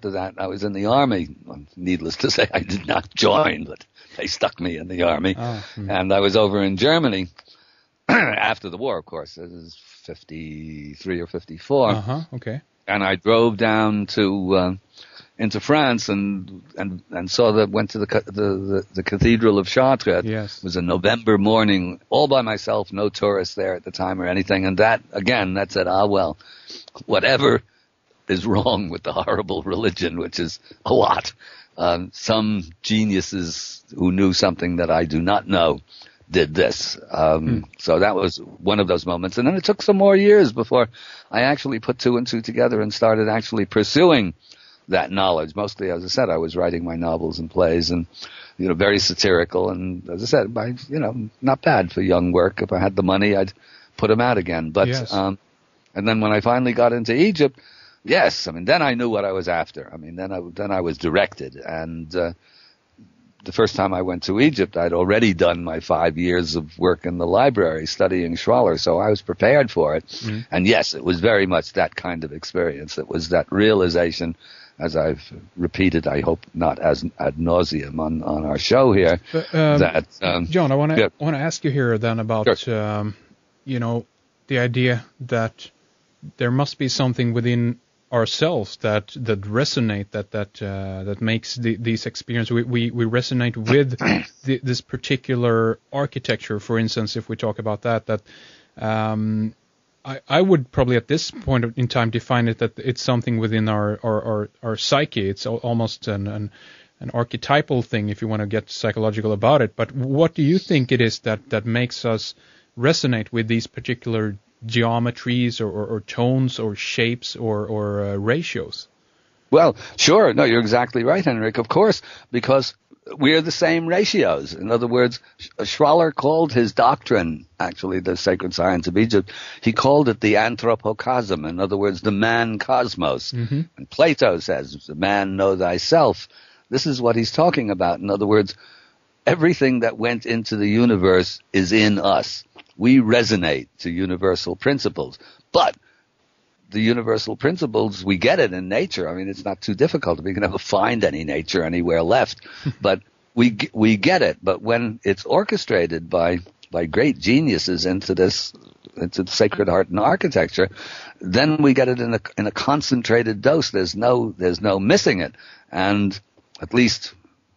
after that, I was in the Army. Well, needless to say, I did not join, but they stuck me in the Army. And I was over in Germany after the war, of course. It was 53 or 54. Okay. And I drove down to into France and went to the Cathedral of Chartres. Yes. It was a November morning, all by myself, no tourists there at the time or anything. And that said, well, whatever is wrong with the horrible religion, which is a lot. Some geniuses who knew something that I do not know did this. So that was one of those moments. And then it took some more years before I actually put two and two together and started actually pursuing that knowledge. Mostly, as I said, I was writing my novels and plays and, very satirical. And as I said, not bad for young work. If I had the money, I'd put them out again. But, yes. And then when I finally got into Egypt, yes, then I knew what I was after. Then I was directed. And, the first time I went to Egypt, I'd already done my 5 years of work in the library studying Schwaller, so I was prepared for it. And yes, it was very much that kind of experience. It was that realization, as I've repeated, I hope not as ad nauseum on our show here, that John, I want to ask you here then about Sure. The idea that there must be something within ourselves that resonate, that makes these experiences. We resonate with this particular architecture. For instance, if we talk about that I would probably at this point in time define it that it's something within our psyche. It's almost an archetypal thing, if you want to get psychological about it. But what do you think it is that makes us resonate with these particular geometries or tones or shapes or ratios? Well, sure. No, you're exactly right, Henrik. Of course, because we're the same ratios. In other words, Schwaller called his doctrine, actually the sacred science of Egypt, he called it the anthropocosm. In other words, the man cosmos. And Plato says, man, know thyself. This is what he's talking about. In other words, everything that went into the universe is in us. We resonate to universal principles, but the universal principles, we get it in nature. It's not too difficult. We can never find any nature anywhere left, but we get it. But when it's orchestrated by great geniuses into the sacred art and architecture, then we get it in a concentrated dose. There's no missing it. And at least,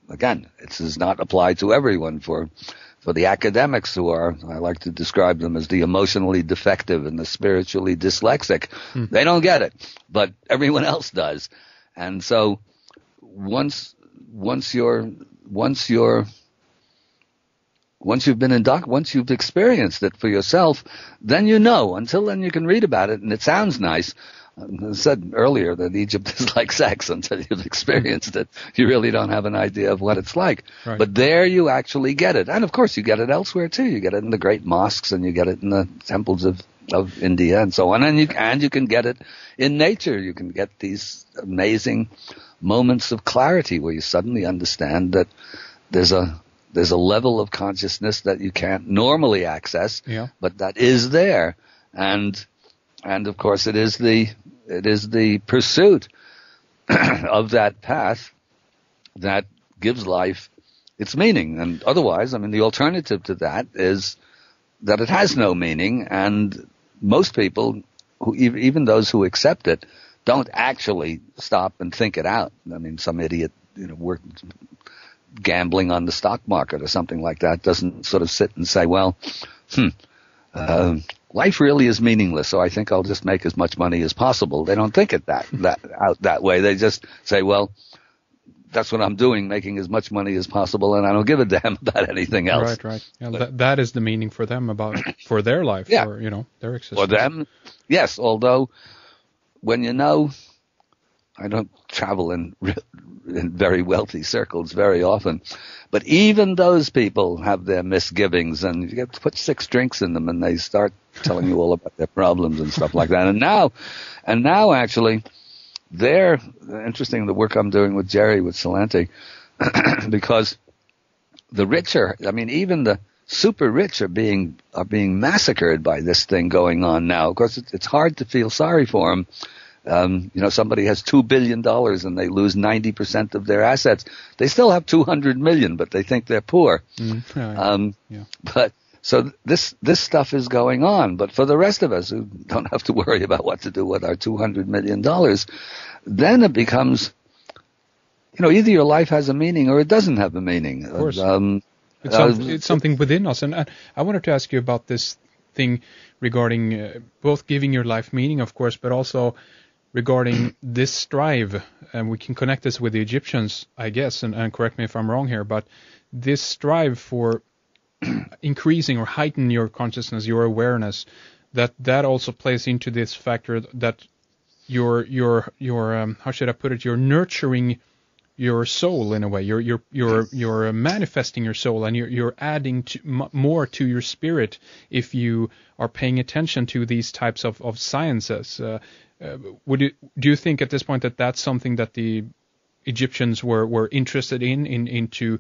again, it does not apply to everyone. For the academics who are, I like to describe them as the emotionally defective and the spiritually dyslexic, they don't get it, but everyone else does. And so once you've experienced it for yourself, then you know. Until then, you can read about it, and it sounds nice. I said earlier that Egypt is like sex. Until you've experienced it, you really don't have an idea of what it's like. Right. But there you actually get it. And of course you get it elsewhere too. You get it in the great mosques, and you get it in the temples of India and so on. And you can get it in nature. You can get these amazing moments of clarity where you suddenly understand that there's a level of consciousness that you can't normally access, but that is there. And of course it is the pursuit of that path that gives life its meaning. And otherwise, the alternative to that is that it has no meaning, and most people, even those who accept it, don't actually stop and think it out. Some idiot, gambling on the stock market or something like that doesn't sort of sit and say, well, life really is meaningless, so I think I'll just make as much money as possible. They don't think it that way. They just say, well, that's what I'm doing, making as much money as possible, and I don't give a damn about anything else. Right. Yeah, that is the meaning for them for their life, for their existence. For them, yes. Although, when I don't travel in very wealthy circles very often, but even those people have their misgivings, and you have to put 6 drinks in them, and they start telling you all about their problems and stuff like that. And now, actually, they're interesting. The work I'm doing with Jerry with Salanti, because the richer, even the super rich are being massacred by this thing going on now. Of course, it's hard to feel sorry for them. Somebody has $2 billion and they lose 90% of their assets. They still have 200 million, but they think they're poor. But so this stuff is going on. But for the rest of us who don't have to worry about what to do with our $200 million, then it becomes, either your life has a meaning or it doesn't have a meaning. Of course. It's something within us. And I wanted to ask you about this thing regarding both giving your life meaning, of course, but also regarding this strive. And we can connect this with the Egyptians, I guess, and correct me if I'm wrong here, but this strive for increasing or heighten your consciousness, your awareness, that also plays into this factor that you're how should I put it? You're nurturing your soul in a way. You're manifesting your soul, and you're adding more to your spirit if you are paying attention to these types of sciences. Do you think at this point that that's something that the Egyptians were interested into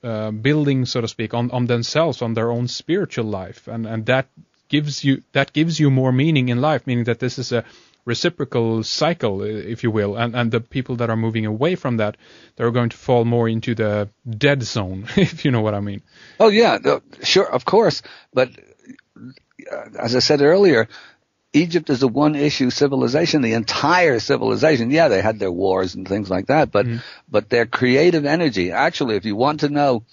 building, so to speak, on themselves, on their own spiritual life, and that gives you more meaning in life, meaning that this is a reciprocal cycle, if you will, and the people that are moving away from that, they're going to fall more into the dead zone, if you know what I mean. Oh yeah, sure, of course, but as I said earlier, Egypt is a one-issue civilization. The entire civilization, they had their wars and things like that, but their creative energy. Actually, if you want to know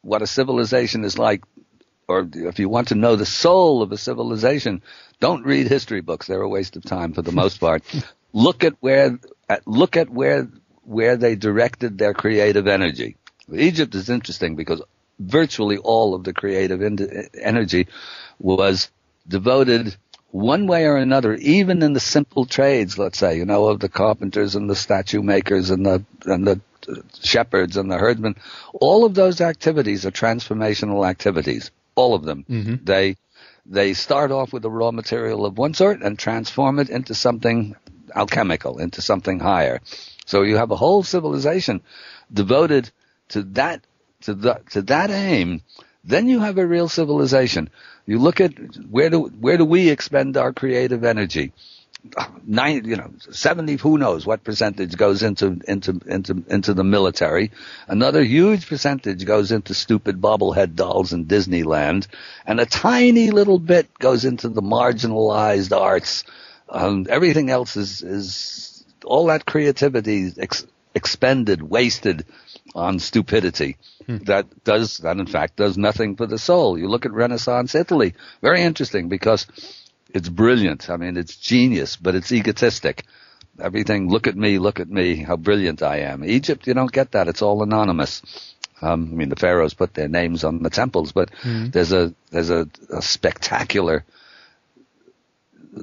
what a civilization is like, or if you want to know the soul of a civilization, don't read history books. They're a waste of time for the most part. Look at where they directed their creative energy. Egypt is interesting because virtually all of the creative energy was devoted one way or another, even in the simple trades, let's say, of the carpenters and the statue makers and the shepherds and the herdsmen. All of those activities are transformational activities. All of them. Mm-hmm. They start off with a raw material of one sort and transform it into something alchemical, into something higher. So you have a whole civilization devoted to that aim. Then you have a real civilization. You look at where do we expend our creative energy? 70, who knows what percentage goes into the military. Another huge percentage goes into stupid bobblehead dolls in Disneyland, and a tiny little bit goes into the marginalized arts. Everything else is all that creativity expended, wasted on stupidity. That in fact does nothing for the soul. You look at Renaissance Italy, very interesting because it's brilliant. I mean, it's genius, but it's egotistic. Everything, look at me, how brilliant I am. Egypt, you don't get that. It's all anonymous. The pharaohs put their names on the temples, but there's a spectacular,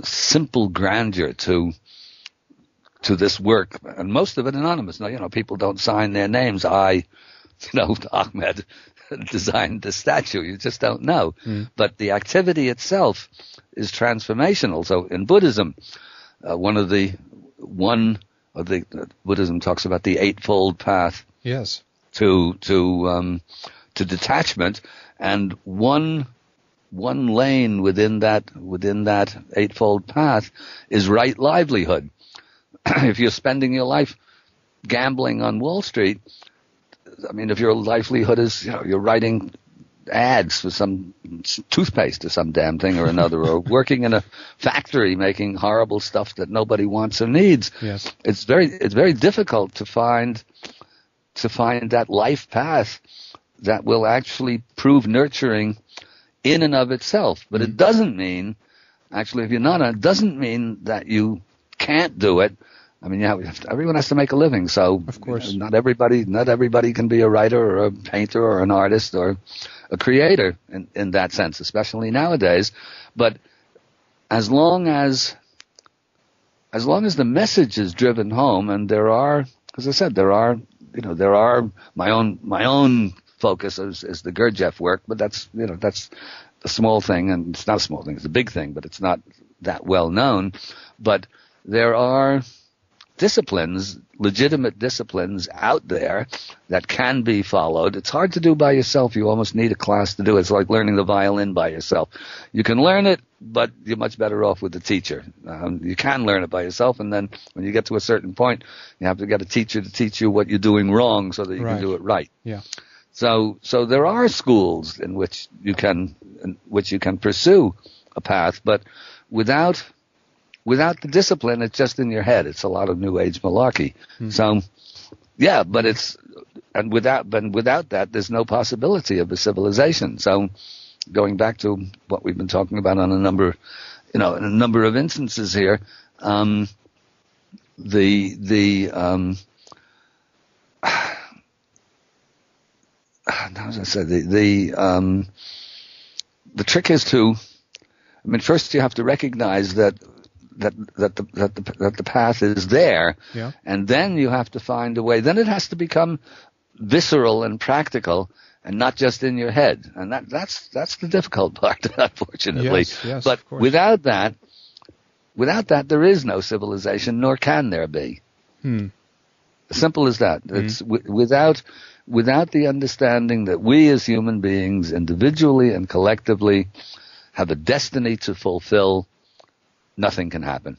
simple grandeur to this work, and most of it anonymous. Now, people don't sign their names. Ahmed designed the statue. You just don't know. But the activity itself is transformational. So in Buddhism, Buddhism talks about the Eightfold Path. Yes. To detachment, and one lane within that Eightfold Path is right livelihood. If you're spending your life gambling on Wall Street, if your livelihood is, you're writing ads for some toothpaste or some damn thing or another, or working in a factory making horrible stuff that nobody wants or needs. Yes. It's very difficult to find that life path that will actually prove nurturing in and of itself. But it doesn't mean, actually, if you're not, it doesn't mean that you can't do it. Everyone has to make a living, so of course, not everybody can be a writer or a painter or an artist or a creator in that sense, especially nowadays. But as long as the message is driven home, and there are, as I said, there are my own focus is the Gurdjieff work, but that's a small thing, and it's not a small thing, it's a big thing, but it's not that well known. But there are disciplines, legitimate disciplines out there that can be followed. It's hard to do by yourself. You almost need a class to do it. It's like learning the violin by yourself. You can learn it, but you're much better off with a teacher. You can learn it by yourself, and then when you get to a certain point, you have to get a teacher to teach you what you're doing wrong so that you can do it right. Yeah. So there are schools in which you can pursue a path, but without the discipline, it's just in your head. It's a lot of New Age malarkey. Mm-hmm. So, yeah, but without that, there's no possibility of a civilization. So, going back to what we've been talking about on a number of instances here, how does I say the trick is to, first you have to recognize that the path is there, yeah. And then you have to find a way. Then it has to become visceral and practical, and not just in your head. And that's the difficult part, unfortunately. Yes, but without that, there is no civilization, nor can there be. Simple as that. It's without the understanding that we as human beings, individually and collectively, have a destiny to fulfill, nothing can happen.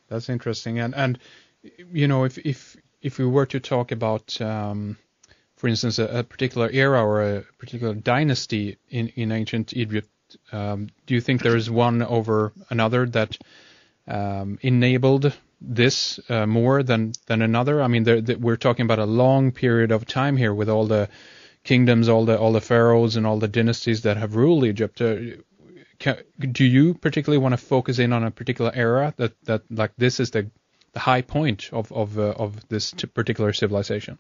That's interesting. And if we were to talk about, for instance, a particular era or a particular dynasty in ancient Egypt, do you think there is one over another that enabled this more than another? I mean, we're talking about a long period of time here with all the kingdoms, all the pharaohs, and all the dynasties that have ruled Egypt. Do you particularly want to focus in on a particular era that like this is the high point of this particular civilization?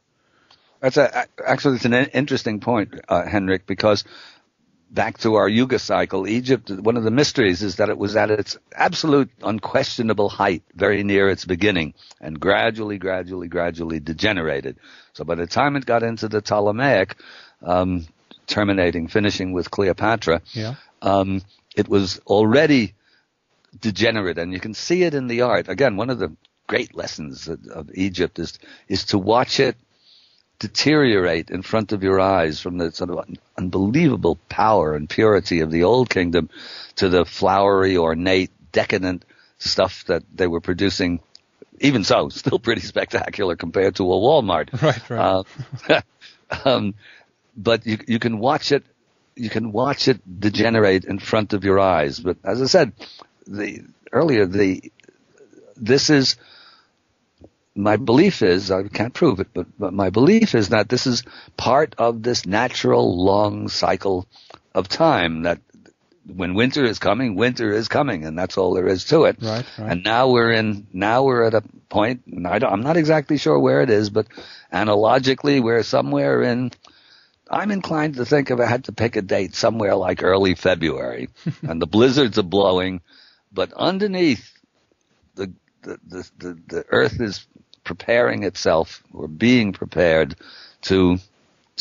Actually, it's an interesting point, Henrik, because back to our Yuga cycle, Egypt, one of the mysteries is that it was at its absolute unquestionable height, very near its beginning, and gradually degenerated. So by the time it got into the Ptolemaic, finishing with Cleopatra, yeah. It was already degenerate, and you can see it in the art. Again, one of the great lessons of Egypt is to watch it deteriorate in front of your eyes, from the sort of unbelievable power and purity of the old kingdom to the flowery, ornate, decadent stuff that they were producing. Even so, still pretty spectacular compared to a Walmart. Right. But you can watch it. You can watch it degenerate in front of your eyes. But as I said this is, my belief is, I can't prove it, but my belief is that this is part of this natural long cycle of time, that when winter is coming, and that's all there is to it. Right. And now we're at a point, and I'm not exactly sure where it is, but analogically we're somewhere in, I'm inclined to think if I had to pick a date, somewhere like early February, and the blizzards are blowing, but underneath the earth is preparing itself, or being prepared to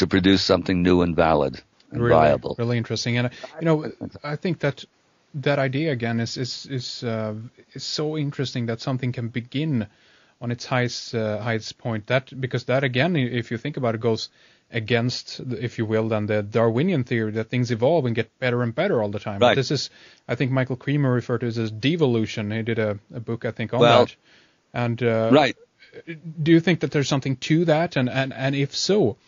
produce something new and valid and viable. Really interesting. And I think that idea again is so interesting, that something can begin on its highest point. Because that again, if you think about it, goes against, if you will, then the Darwinian theory that things evolve and get better and better all the time. Right. But this is, I think Michael Creamer referred to it as devolution. He did a book, I think, on that. And right. Do you think that there's something to that? And if so,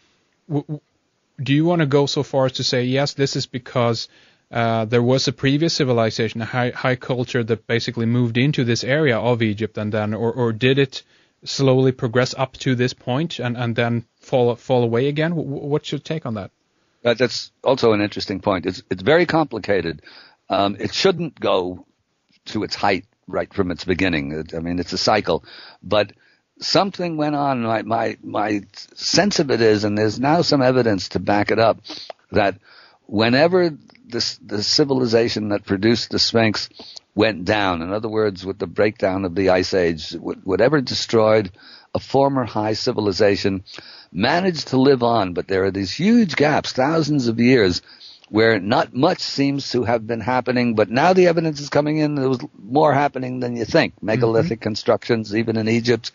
do you want to go so far as to say, yes, this is because there was a previous civilization, a high culture that basically moved into this area of Egypt, and then, or did it slowly progress up to this point and then fall away again? What's your take on that? That's also an interesting point. It's very complicated. It shouldn't go to its height right from its beginning. I mean, it's a cycle, but something went on. My sense of it is, and there's now some evidence to back it up, that whenever the civilization that produced the Sphinx went down, in other words, with the breakdown of the Ice Age, whatever destroyed a former high civilization managed to live on, but there are these huge gaps, thousands of years, where not much seems to have been happening, but now the evidence is coming in. There was more happening than you think. Megalithic constructions, even in Egypt,